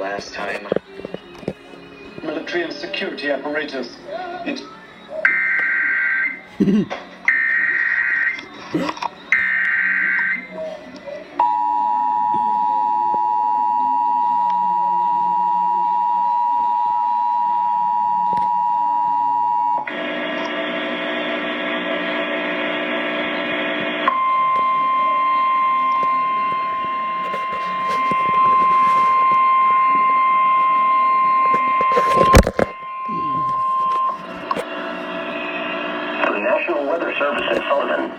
last time. Military and security apparatus. It's...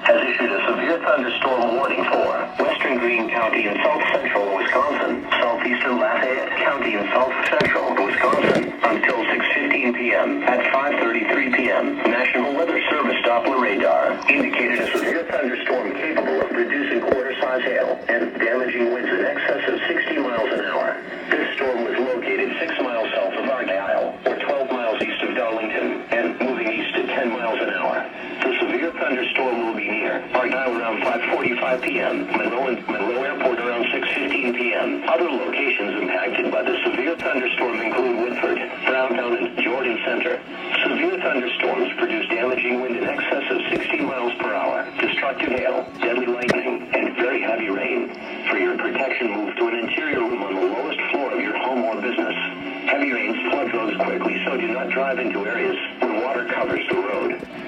has issued a severe thunderstorm warning for western Greene County and south central Wisconsin, southeastern Lafayette County and south central Wisconsin until 6:15 p.m. At 5:33 p.m., National Weather Service Doppler radar indicated a severe thunderstorm capable of producing quarter-size hail and damaging winds in excess of 60 miles an hour. This storm was located 6 miles south of Argyle, or 12 miles east of Darlington, and moving east at 10 miles an hour. The severe thunderstorm will be near Argyle around 5:45 p.m., Monroe Airport around 6:15 p.m. Other locations impacted by the severe thunderstorm include Whitford, Browntown, and Jordan Center. Severe thunderstorms produce damaging wind in excess of 60 miles per hour, destructive hail, deadly lightning, and very heavy rain. For your protection, move to an interior room on the lowest floor of your home or business. Heavy rains flood roads quickly, so do not drive into areas where water covers the road.